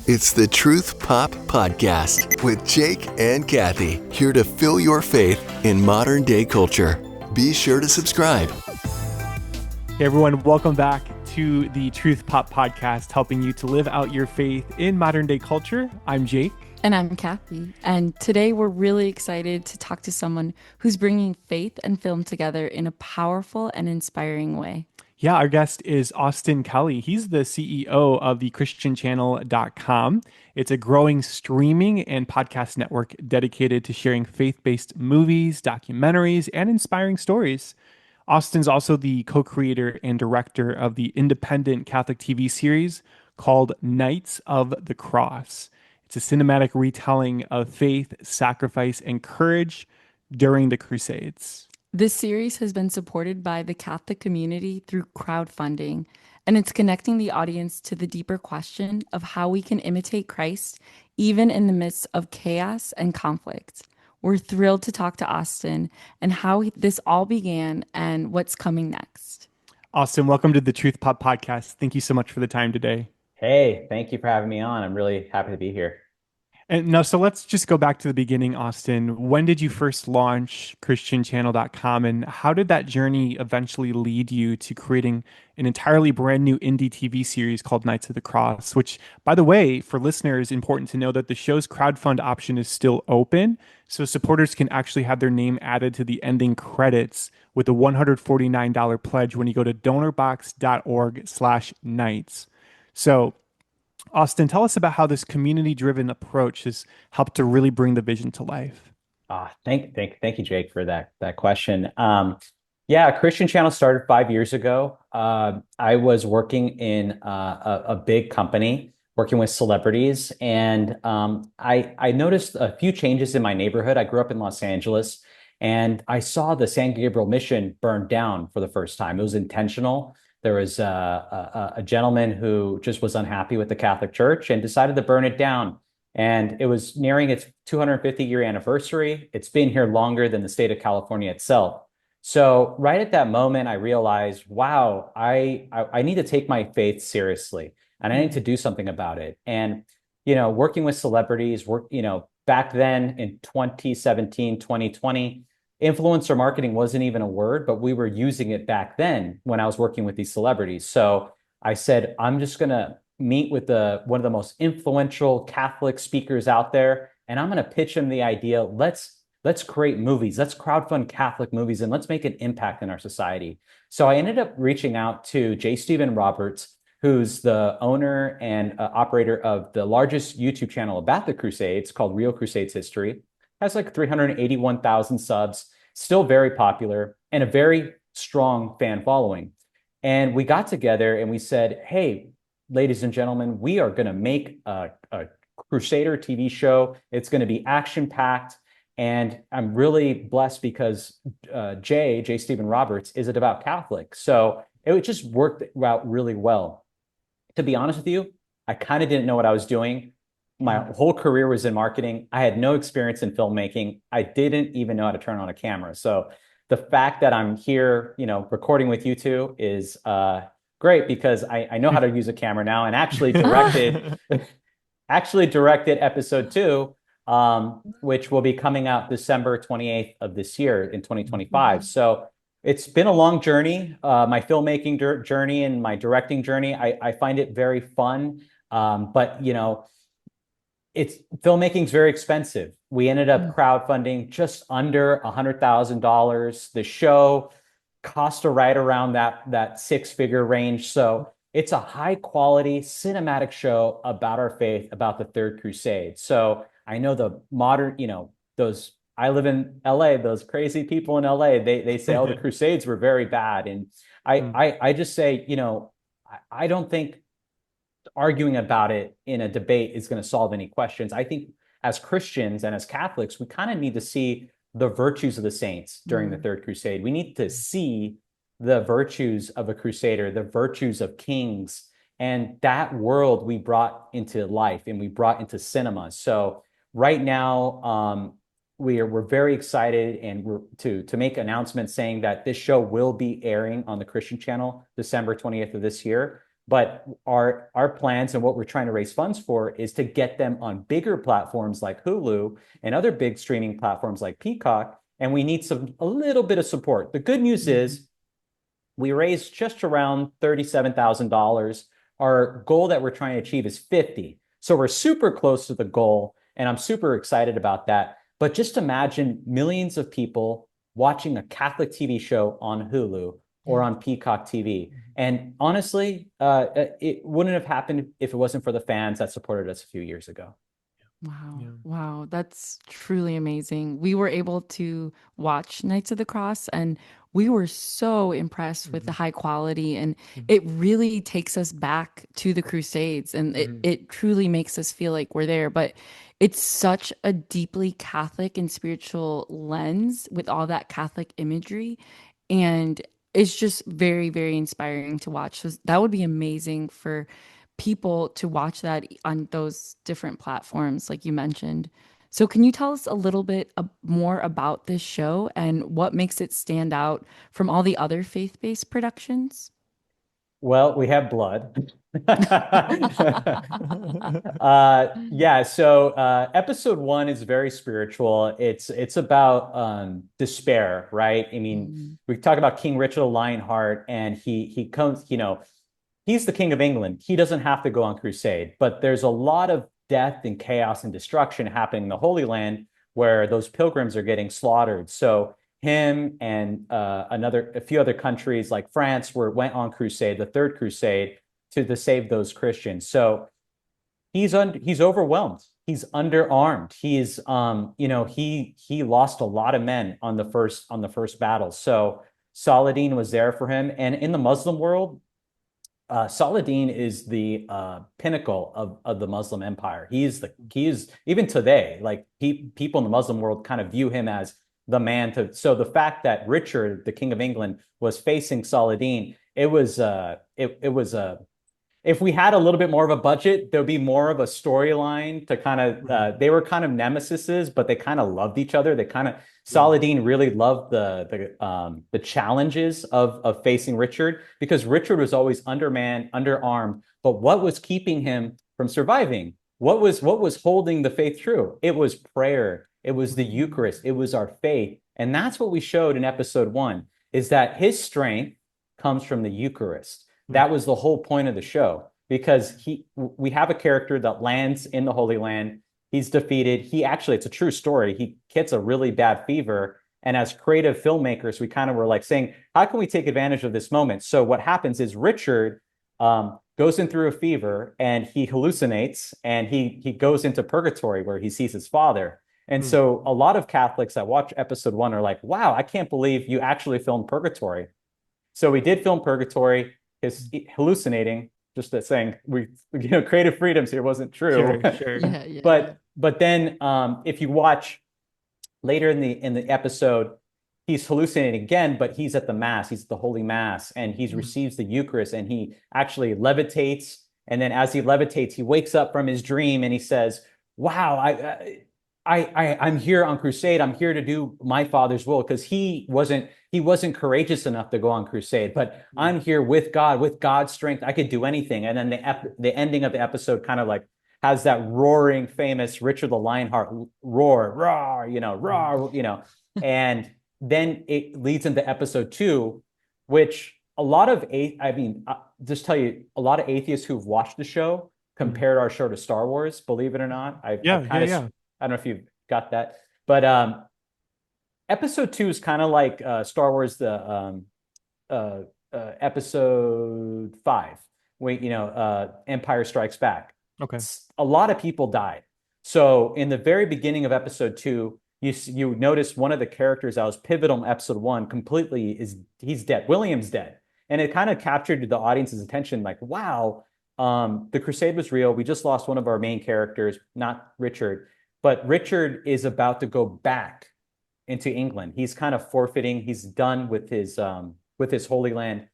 It's the Truth Pop Podcast with Jake and Kathy, here to fill your faith in modern day culture. Be sure to subscribe. Hey everyone, welcome back to the Truth Pop Podcast, helping you to live out your faith in modern day culture. I'm Jake. And I'm Kathy. And today we're really excited to talk to someone who's bringing faith and film together in a powerful and inspiring way. Yeah, our guest is Austin Kelly. He's the CEO of the ChristianChannel.com. It's a growing streaming and podcast network dedicated to sharing faith-based movies, documentaries, and inspiring stories. Austin's also the co-creator and director of the independent Catholic TV series called Knights of the Cross. It's a cinematic retelling of faith, sacrifice, and courage during the Crusades. This series has been supported by the Catholic community through crowdfunding, and it's connecting the audience to the deeper question of how we can imitate Christ even in the midst of chaos and conflict. We're thrilled to talk to Austin and how this all began and what's coming next. Austin, welcome to the Truth Pop Podcast. Thank you so much for the time today. Hey, thank you for having me on. I'm really happy to be here. And now, so let's just go back to the beginning, Austin. When did you first launch ChristianChannel.com, and how did that journey eventually lead you to creating an entirely brand new indie TV series called Knights of the Cross? Which, by the way, for listeners, important to know that the show's crowdfund option is still open, so supporters can actually have their name added to the ending credits with a $149 pledge when you go to donorbox.org/knights. So, Austin, tell us about how this community-driven approach has helped to really bring the vision to life. Thank you, Jake, for that question. Yeah, Christian Channel started 5 years ago. I was working in a big company, working with celebrities, and I noticed a few changes in my neighborhood. I grew up in Los Angeles, and I saw the San Gabriel Mission burned down for the first time. It was intentional. There was a gentleman who just was unhappy with the Catholic Church and decided to burn it down. And it was nearing its 250-year anniversary. It's been here longer than the state of California itself. So right at that moment, I realized, wow, I need to take my faith seriously, and I need to do something about it. And, working with celebrities, back then in 2017, 2020, influencer marketing wasn't even a word, but we were using it back then when I was working with these celebrities. So I said, I'm just going to meet with one of the most influential Catholic speakers out there, and I'm going to pitch him the idea. Let's create movies. Let's crowdfund Catholic movies, and let's make an impact in our society. So I ended up reaching out to J. Stephen Roberts, who's the owner and operator of the largest YouTube channel about the Crusades called Real Crusades History. Has like 381,000 subs, still very popular, and a very strong fan following. And we got together and we said, hey, ladies and gentlemen, we are going to make a Crusader TV show. It's going to be action-packed. And I'm really blessed because J. Stephen Roberts is a devout Catholic. So it just worked out really well. To be honest with you, I kind of didn't know what I was doing. My whole career was in marketing. I had no experience in filmmaking. I didn't even know how to turn on a camera. So the fact that I'm here, recording with you two is great because I know how to use a camera now, and actually directed episode 2, which will be coming out December 28th of this year in 2025. So it's been a long journey, my filmmaking journey and my directing journey. I find it very fun, but filmmaking is very expensive. We ended up crowdfunding just under $100,000. The show cost right around that six-figure range. So it's a high quality cinematic show about our faith, about the Third Crusade. So I know the modern, I live in LA, those crazy people in LA, they say, oh, the Crusades were very bad. And I just say, I don't think arguing about it in a debate is going to solve any questions. I think as Christians and as Catholics, we kind of need to see the virtues of the saints during the Third Crusade. We need to see the virtues of a crusader, the virtues of kings, and that world we brought into life and we brought into cinema. So right now, we're very excited and we're to make announcements saying that this show will be airing on the Christian Channel December 20th of this year. But our plans and what we're trying to raise funds for is to get them on bigger platforms like Hulu and other big streaming platforms like Peacock. And we need a little bit of support. The good news is we raised just around $37,000. Our goal that we're trying to achieve is 50. So we're super close to the goal, and I'm super excited about that. But just imagine millions of people watching a Catholic TV show on Hulu or on Peacock TV. And honestly, it wouldn't have happened if it wasn't for the fans that supported us a few years ago. Wow. Yeah. Wow. That's truly amazing. We were able to watch Knights of the Cross and we were so impressed with the high quality, and it really takes us back to the Crusades, and it truly makes us feel like we're there. But it's such a deeply Catholic and spiritual lens with all that Catholic imagery. And it's just very, very inspiring to watch. So that would be amazing for people to watch that on those different platforms, like you mentioned. So, can you tell us a little bit more about this show and what makes it stand out from all the other faith-based productions? Well, we have blood. Yeah, so episode one is very spiritual. It's about despair, right? I mean, we talk about King Richard of Lionheart, and he comes, he's the King of England. He doesn't have to go on crusade, but there's a lot of death and chaos and destruction happening in the Holy Land where those pilgrims are getting slaughtered. So him and a few other countries like France went on crusade, the Third Crusade, to save those Christians. So he's overwhelmed. He's underarmed. He lost a lot of men on the first battle. So Saladin was there for him. And in the Muslim world, Saladin is the pinnacle of the Muslim empire. He is even today, like people in the Muslim world kind of view him as the man to. So the fact that Richard, the King of England, was facing Saladin, it was if we had a little bit more of a budget, there'd be more of a storyline to kind of, they were kind of nemesises, but they kind of loved each other. Saladin really loved the challenges of facing Richard, because Richard was always undermanned, underarmed. But what was keeping him from surviving? What was holding the faith true? It was prayer. It was the Eucharist. It was our faith. And that's what we showed in episode one, is that his strength comes from the Eucharist. That was the whole point of the show, because we have a character that lands in the Holy Land. He's defeated. It's a true story. He gets a really bad fever. And as creative filmmakers, we kind of were like saying, how can we take advantage of this moment? So what happens is Richard goes in through a fever and he hallucinates, and he goes into purgatory where he sees his father. And so a lot of Catholics that watch episode one are like, wow, I can't believe you actually filmed Purgatory. So we did film Purgatory. His hallucinating, just that saying creative freedoms here wasn't true. Sure. Yeah. But then if you watch later in the episode, he's hallucinating again, but he's at the Mass, he's at the Holy Mass, and he receives the Eucharist, and he actually levitates. And then as he levitates, he wakes up from his dream and he says, wow, I'm here on crusade. I'm here to do my Father's will, because he wasn't courageous enough to go on crusade, but I'm here with God, with God's strength. I could do anything. And then the ending of the episode kind of like has that roaring, famous Richard the Lionheart roar, roar, and then it leads into episode two, which a lot of just tell you, a lot of atheists who've watched the show compared our show to Star Wars, believe it or not. I don't know if you've got that, but episode two is kind of like Star Wars, the episode 5, Empire Strikes Back. Okay. A lot of people died. So in the very beginning of episode 2, you notice one of the characters that was pivotal in episode 1 he's dead. William's dead. And it kind of captured the audience's attention, like, wow, the crusade was real. We just lost one of our main characters, not Richard. But Richard is about to go back into England. He's kind of forfeiting. He's done with his Holy Land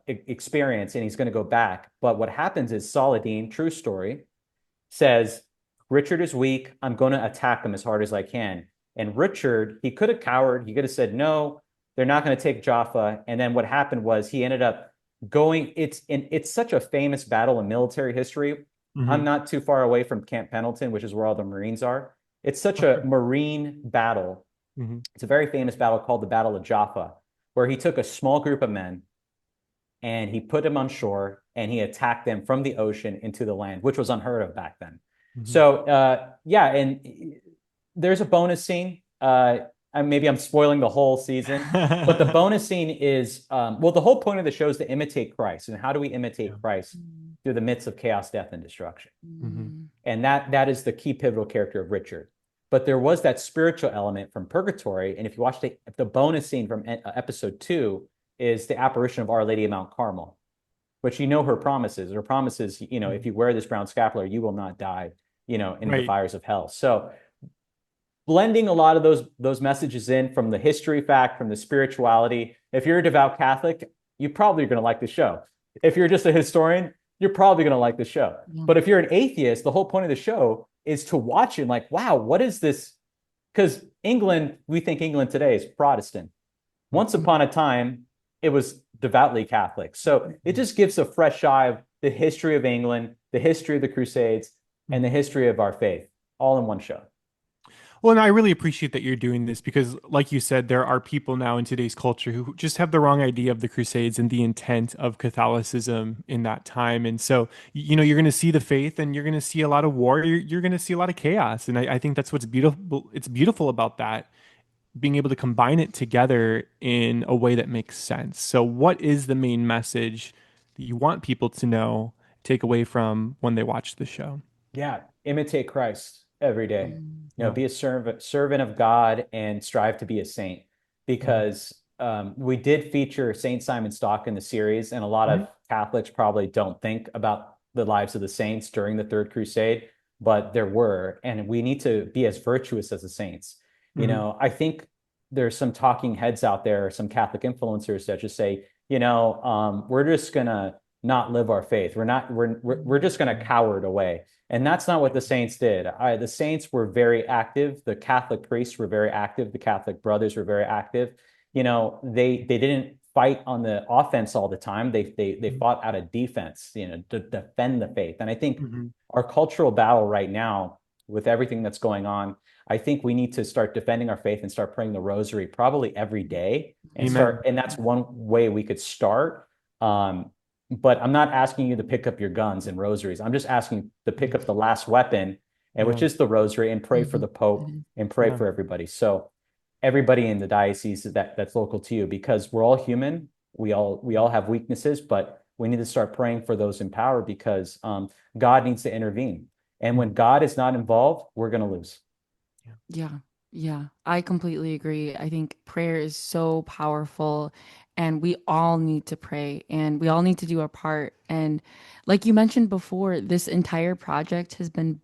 experience, and he's going to go back. But what happens is Saladin, true story, says, Richard is weak. I'm going to attack him as hard as I can. And Richard, he could have cowered. He could have said, no, they're not going to take Jaffa. And then what happened was he ended up it's such a famous battle in military history. I'm not too far away from Camp Pendleton, which is where all the Marines are. It's such a Marine battle. It's a very famous battle called the Battle of Jaffa, where he took a small group of men and he put them on shore and he attacked them from the ocean into the land, which was unheard of back then. So yeah, and there's a bonus scene. Maybe I'm spoiling the whole season, but the bonus scene is, well, the whole point of the show is to imitate Christ. And how do we imitate Christ? Through the midst of chaos, death, and destruction. And that is the key pivotal character of Richard. But there was that spiritual element from Purgatory. And if you watch the bonus scene from episode 2 is the apparition of Our Lady of Mount Carmel, which her promises. Her promises, if you wear this brown scapular, you will not die, in the fires of hell. So blending a lot of those messages in from the history fact, from the spirituality. If you're a devout Catholic, you probably are going to like the show. If you're just a historian, you're probably going to like the show. But if you're an atheist, the whole point of the show is to watch it like, wow, what is this? Because England, we think England today is Protestant. Once upon a time, it was devoutly Catholic. So it just gives a fresh eye of the history of England, the history of the Crusades, and the history of our faith, all in one show. Well, and I really appreciate that you're doing this because, like you said, there are people now in today's culture who just have the wrong idea of the Crusades and the intent of Catholicism in that time. And so, you're going to see the faith and you're going to see a lot of war. You're going to see a lot of chaos. And I think that's what's beautiful. It's beautiful about that, being able to combine it together in a way that makes sense. So what is the main message that you want people to know, take away from when they watch the show? Yeah, imitate Christ every day. Be a servant of God and strive to be a saint, because we did feature Saint Simon Stock in the series, and a lot of Catholics probably don't think about the lives of the saints during the Third Crusade, but there were, and we need to be as virtuous as the saints. I think there's some talking heads out there, some Catholic influencers that just say, we're just gonna not live our faith. We're just gonna cower it away. And that's not what the saints did. The saints were very active. The Catholic priests were very active. The Catholic brothers were very active. They didn't fight on the offense all the time. They fought out of defense, to defend the faith. And I think our cultural battle right now, with everything that's going on, I think we need to start defending our faith and start praying the rosary probably every day. And that's one way we could start. But I'm not asking you to pick up your guns and rosaries. I'm just asking you to pick up the last weapon, and which is the rosary, and pray for the Pope and pray for everybody. So everybody in the diocese that's local to you, because we're all human. We all have weaknesses, but we need to start praying for those in power, because God needs to intervene. And when God is not involved, we're going to lose. Yeah, I completely agree. I think prayer is so powerful, and we all need to pray, and we all need to do our part. And like you mentioned before, this entire project has been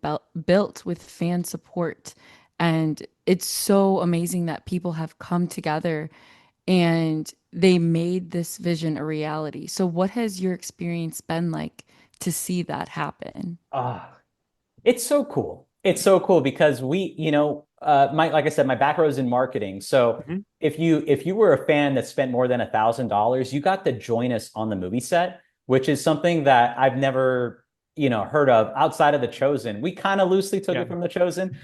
built with fan support. And it's so amazing that people have come together and they made this vision a reality. So what has your experience been like to see that happen? It's so cool. It's so cool because we, like I said, my background is in marketing. So if you were a fan that spent more than $1,000, you got to join us on the movie set, which is something that I've never, heard of outside of The Chosen. We kind of loosely took it from The Chosen,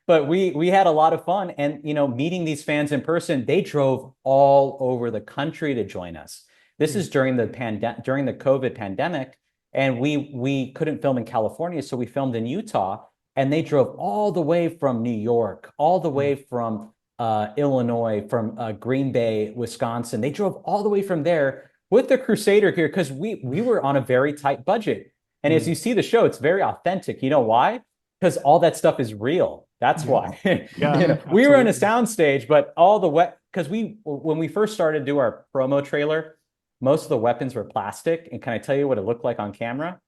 but we had a lot of fun. And, meeting these fans in person, they drove all over the country to join us. This is during the COVID pandemic. And we couldn't film in California, so we filmed in Utah, and they drove all the way from New York, all the way from Illinois, from Green Bay, Wisconsin. They drove all the way from there with the Crusader gear, because we were on a very tight budget. And as you see the show, it's very authentic. You know why? Because all that stuff is real. That's why. We were in a soundstage, but all the because when we first started to do our promo trailer, most of the weapons were plastic. And can I tell you what it looked like on camera?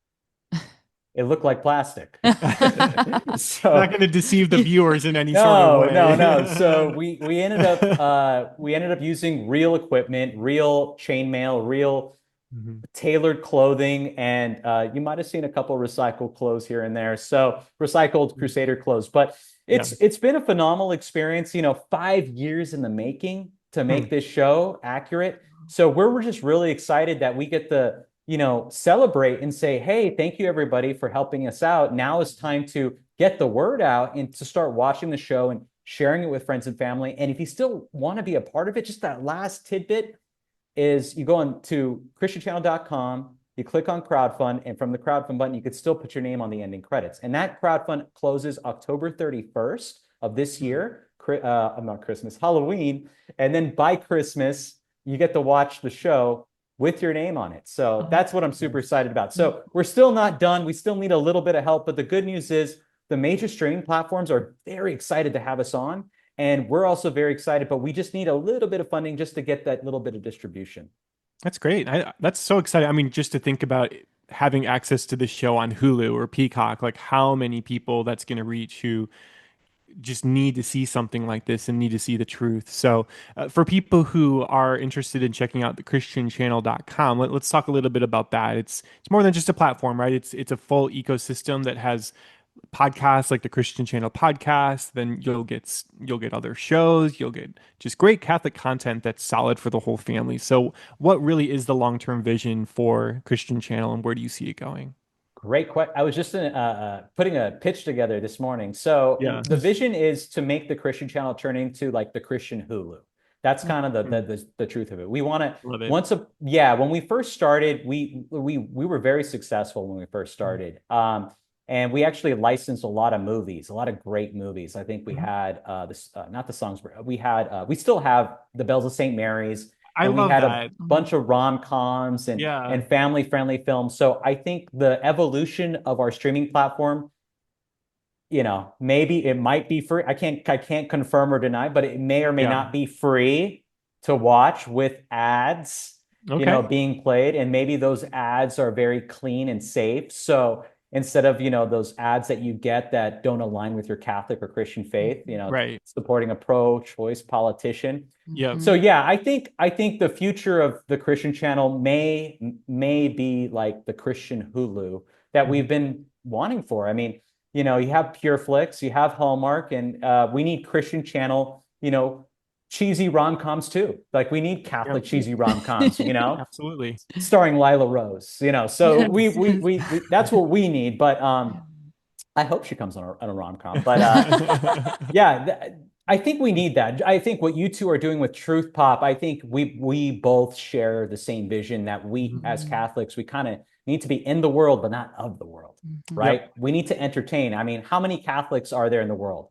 It looked like plastic. So not going to deceive the viewers in any sort of way. No. So we ended up using real equipment, real chainmail, real tailored clothing, and you might have seen a couple recycled clothes here and there. So recycled Crusader clothes, but it's been a phenomenal experience. 5 years in the making to make this show accurate. So we're just really excited that we get to, celebrate and say, hey, thank you everybody for helping us out. Now it's time to get the word out and to start watching the show and sharing it with friends and family. And if you still want to be a part of it, just that last tidbit is you go on to christianchannel.com, you click on crowdfund, and from the crowdfund button, you could still put your name on the ending credits. And that crowdfund closes October 31st of this year, not Christmas, Halloween. And then by Christmas, you get to watch the show with your name on it. So that's what I'm super excited about. So we're still not done. We still need a little bit of help, but the good news is the major streaming platforms are very excited to have us on. And we're also very excited, but we just need a little bit of funding just to get that little bit of distribution. That's great. That's so exciting. I mean, just to think about having access to this show on Hulu or Peacock, like how many people that's going to reach who just need to see something like this and need to see the truth. So for people who are interested in checking out the christianchannel.com, let's talk a little bit about that. It's more than just a platform, right? It's a full ecosystem that has podcasts like the Christian Channel podcast. Then you'll get other shows, you'll get just great Catholic content that's solid for the whole family. So what really is the long-term vision for Christian Channel, and where do you see it going? Great question. I was just putting a pitch together this morning. So Yeah. the vision is to make the Christian Channel turn into like the Christian Hulu. That's kind of the truth of it. We want to when we first started, we were very successful when we first started. And we actually licensed a lot of movies, a lot of great movies. I think we had not the songs, we still have The Bells of St. Mary's. And we had a bunch of rom-coms and family-friendly films. So I think the evolution of our streaming platform, maybe it might be free. I can't confirm or deny, but it may or may not be free to watch with ads, being played. And maybe those ads are very clean and safe. So instead of, those ads that you get that don't align with your Catholic or Christian faith, supporting a pro-choice politician. Yeah. So I think the future of the Christian Channel may be like the Christian Hulu that we've been wanting for. I mean, you have PureFlix, you have Hallmark, and we need Christian Channel, cheesy rom-coms too. Like we need Catholic cheesy rom-coms, Absolutely. starring Lila Rose, so we that's what we need. But I hope she comes on a rom-com. But I think we need that. I think what you two are doing with Truth Pop, I think we both share the same vision that we as Catholics, we kind of need to be in the world, but not of the world, right? Yep. We need to entertain. I mean, how many Catholics are there in the world?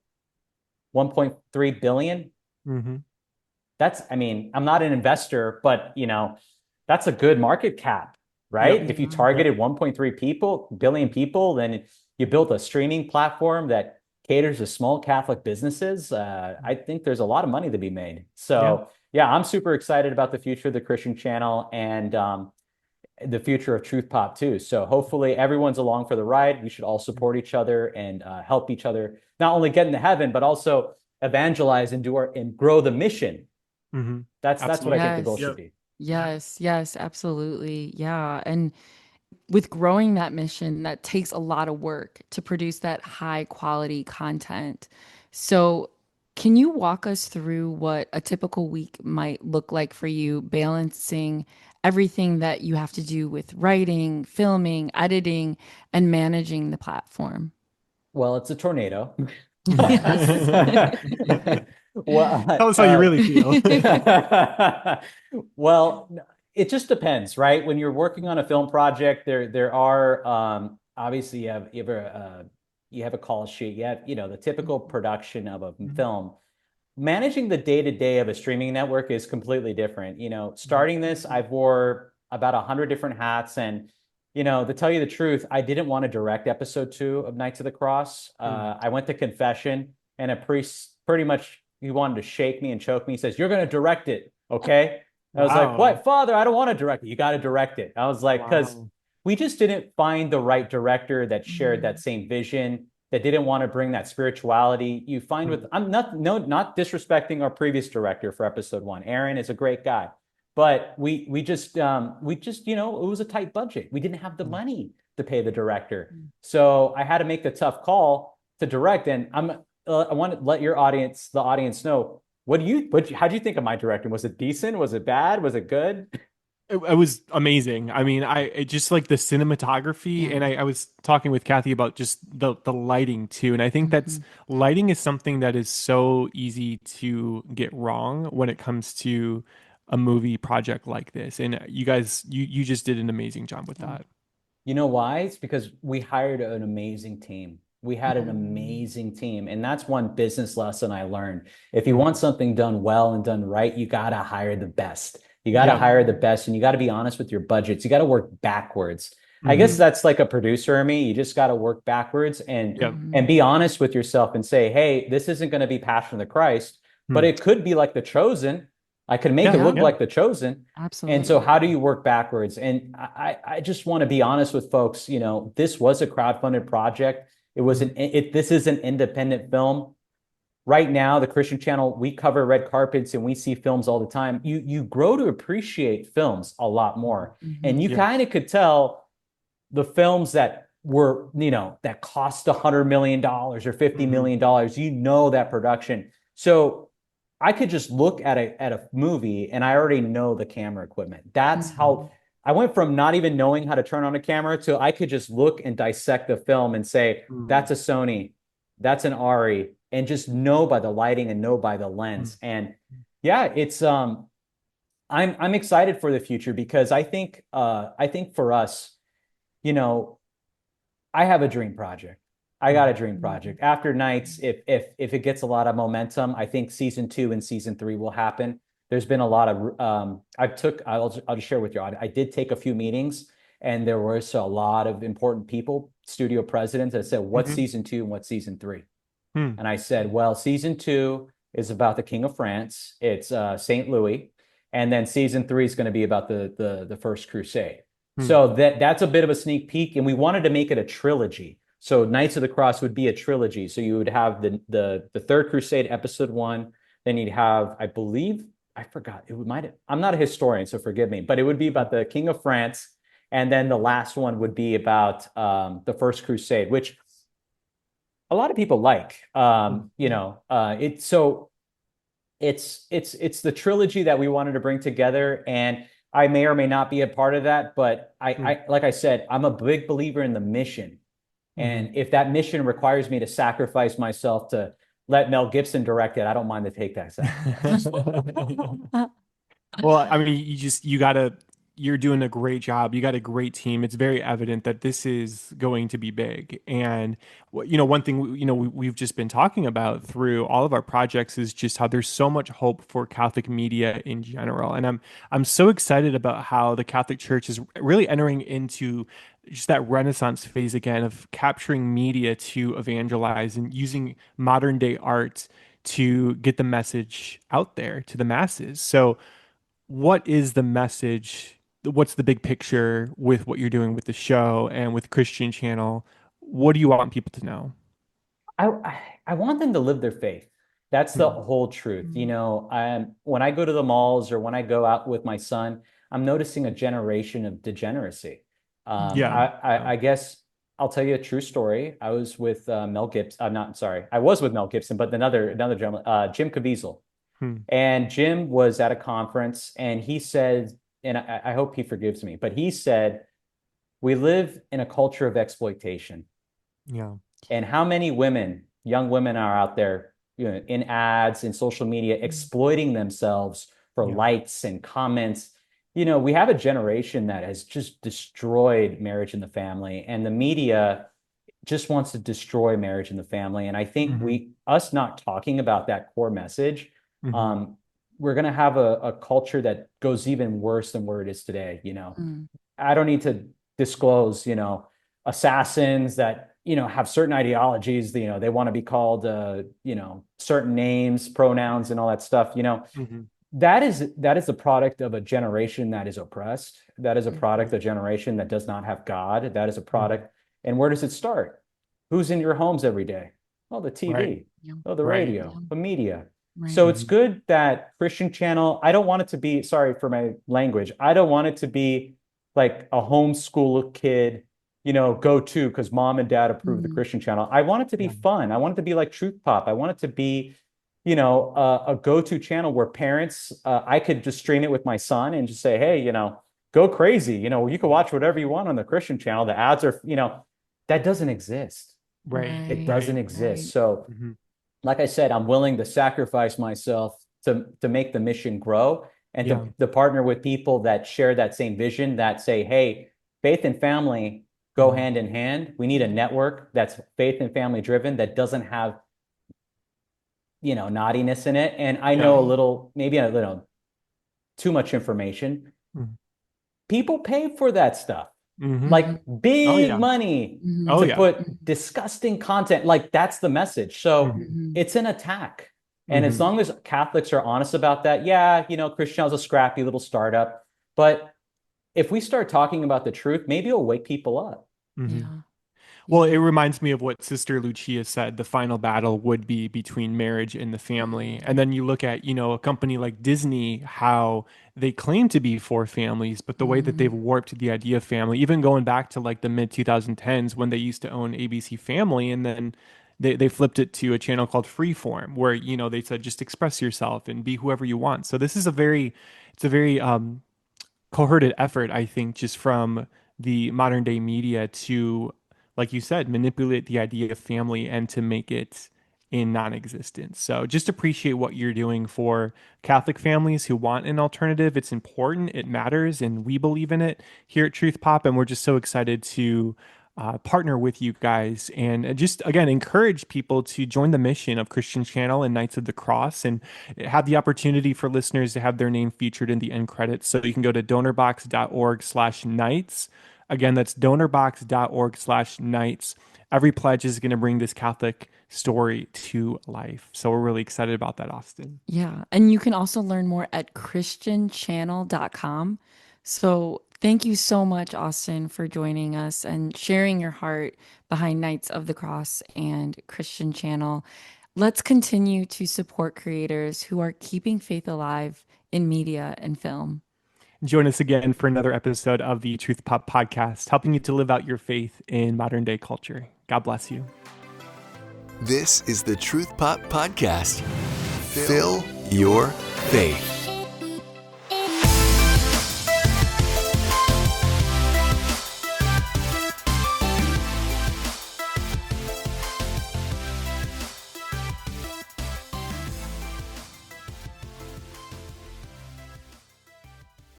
1.3 billion? Mm-hmm. I'm not an investor, but that's a good market cap, right? Yep. If you targeted 1.3 billion people, then you built a streaming platform that caters to small Catholic businesses. I think there's a lot of money to be made. So I'm super excited about the future of the Christian Channel and the future of Truth Pop too. So hopefully everyone's along for the ride. We should all support each other and help each other, not only get into heaven, but also evangelize and grow the mission. Mm-hmm. That's what I think the goal should be. Yes, absolutely. Yeah. And with growing that mission, that takes a lot of work to produce that high quality content. So can you walk us through what a typical week might look like for you, balancing everything that you have to do with writing, filming, editing, and managing the platform? Well, it's a tornado. Well, tell us how you really feel. Well, it just depends, right? When you're working on a film project, there are obviously you have a call sheet. You have the typical production of a film. Managing the day-to-day of a streaming network is completely different. Starting this, I've wore about 100 different hats, and to tell you the truth, I didn't want to direct episode 2 of Knights of the Cross. I went to confession, and a priest pretty much, he wanted to shake me and choke me. He says, "You're going to direct it, okay?" I was like, "What, Father? I don't want to direct it. You got to direct it." I was like, because we just didn't find the right director that shared that same vision, that didn't want to bring that spirituality. You find with, I'm not disrespecting our previous director for episode 1. Aaron is a great guy, but we just it was a tight budget. We didn't have the money to pay the director, so I had to make the tough call to direct. And I want to let the audience know, How'd you think of my directing? Was it decent? Was it bad? Was it good? It was amazing. I mean, it just like the cinematography, Yeah. and I was talking with Kathy about just the lighting too. And I think that's Mhm. lighting is something that is so easy to get wrong when it comes to a movie project like this. And you guys, you just did an amazing job with Yeah. that. You know why? It's because we hired an amazing team. We had an Mhm. amazing team. And that's one business lesson I learned. If you Mm. want something done well and done right, you got to hire the best. You got to Yep. hire the best and you got to be honest with your budgets. You got to work backwards. I guess Hmm. that's like a producer in me. You just got to work backwards Yep. and Mhm. be honest with yourself and say, hey, this isn't going to be Passion of the Christ, but Hmm. it could be like The Chosen. I could make it Yeah. Yeah, look Yeah. like The Chosen. And so absolutely. how do you work backwards? And I just want to be honest with folks, this was a crowdfunded project. Mm. This is an independent film. Right now, the Christian Channel, we cover red carpets and we see films all the time. You grow to appreciate films a lot more. And Mhm. you Yeah. kind of could tell the films that were, that cost $100 million or $50 Hmm. million, that production. So I could just look at a movie and I already know the camera equipment. That's how Mhm. I went from not even knowing how to turn on a camera to I could just look and dissect the film and say, Mm. that's a Sony, that's an Ari, and just know by the lighting and know by the Mm. lens. And yeah, it's I'm excited for the future because I think for us, you know, I have a dream project. I got a Mm. dream Mhm. project. After Nights, if it gets a lot of momentum, I think season 2 and season 3 will happen. There's been a lot of I'll just share with you. I did take a few meetings and there was a lot of important people, studio presidents that said, what's Mhm. season 2 and what's season 3? Mm. And I said, well, season 2 is about the King of France. It's St. Louis. And then season 3 is going to be about the First Crusade. Mm. So that's a bit of a sneak peek. And we wanted to make it a trilogy. So Knights of the Cross would be a trilogy. So you would have the Third Crusade episode 1. Then you'd have, I believe, I forgot. I'm not a historian, so forgive me, but it would be about the King of France. And then the last one would be about the First Crusade, which a lot of people like. Mm. It's so it's the trilogy that we wanted to bring together, and I may or may not be a part of that, but Mm. I like I said, I'm a big believer in the mission, Mhm. and if that mission requires me to sacrifice myself to let Mel Gibson direct it, I don't mind to take that sacrifice. Well, I mean, you're doing a great job. You got a great team. It's very evident that this is going to be big. And one thing, we've just been talking about through all of our projects is just how there's so much hope for Catholic media in general. And I'm so excited about how the Catholic Church is really entering into just that Renaissance phase again of capturing media to evangelize and using modern day art to get the message out there to the masses. So what is the message? What's the big picture with what you're doing with the show and with Christian Channel? What do you want people to know? I want them to live their faith. That's the Hmm. whole truth. Mhm. When I go to the malls or when I go out with my son, I'm noticing a generation of degeneracy. Yeah. Yeah. I guess I'll tell you a true story. I was with Mel Gibson. I'm not sorry. I was with Mel Gibson, but another gentleman, Jim Caviezel. Hmm. And Jim was at a conference and he said, and I hope he forgives me, but he said, we live in a culture of exploitation. Yeah. And how many women, young women, are out there, in ads, in social media, exploiting themselves for Yeah. likes and comments? We have a generation that has just destroyed marriage and the family, and the media just wants to destroy marriage and the family. And I think Hmm. us not talking about that core message, Hmm. um, we're going to have a culture that goes even worse than where it is today. Mm. I don't need to disclose, assassins that, have certain ideologies, they want to be called, certain names, pronouns, and all that stuff. Hmm. That is the product of a generation that is oppressed. That is a product Mhm. of a generation that does not have God. That is a Hmm. product. And where does it start? Who's in your homes every day? Oh, the Right. TV. Yeah. Oh, the Right. radio, Yeah. the media. Right. So it's Hmm. good that Christian Channel, I don't want it to be, sorry for my language, I don't want it to be like a homeschool kid, go to because mom and dad approve the Mhm. Christian Channel. I want it to be Yeah. fun. I want it to be like Truth Pop. I want it to be, a go-to channel where parents, I could just stream it with my son and just say, hey, go crazy. You can watch whatever you want on the Christian channel. The ads are, that doesn't exist. Right. It doesn't Right. exist. So, Mhm. like I said, I'm willing to sacrifice myself to make the mission grow and Yeah. to partner with people that share that same vision, that say, hey, faith and family go Mhm. hand in hand. We need a network that's faith and family driven, that doesn't have, naughtiness in it. And I know maybe a little too much information. Mhm. People pay for that stuff, Mhm. like big Oh, yeah. money Mhm. Oh, to yeah. put disgusting content. Like, that's the message. So Mhm. Mhm. it's an attack. And as Mhm. long as Catholics are honest about that, yeah, Christian is a scrappy little startup. But if we start talking about the truth, maybe it'll wake people up. Mhm. Yeah. Well, it Yeah. reminds me of what Sister Lucia said. The final battle would be between marriage and the family. And then you look at, a company like Disney, how they claim to be for families, but the way that they've Mhm. warped the idea of family, even going back to like the mid 2010s when they used to own ABC Family, and then they flipped it to a channel called Freeform, where, they said just express yourself and be whoever you want. So this is it's a very cohorted effort, I think, just from the modern day media to, like you said, manipulate the idea of family and to make it in non-existence. So just appreciate what you're doing for Catholic families who want an alternative. It's important, it matters, and we believe in it here at Truth Pop. And we're just so excited to partner with you guys and just again encourage people to join the mission of Christian Channel and Knights of the Cross and have the opportunity for listeners to have their name featured in the end credits. So you can go to donorbox.org/knights. Again, that's donorbox.org/knights. Every pledge is going to bring this Catholic story to life. So we're really excited about that, Austin. Yeah. And you can also learn more at christianchannel.com. So thank you so much, Austin, for joining us and sharing your heart behind Knights of the Cross and Christian Channel. Let's continue to support creators who are keeping faith alive in media and film. Join us again for another episode of the Truth Pop podcast, helping you to live out your faith in modern day culture. God bless you. This is the Truth Pop Podcast. Fill your faith.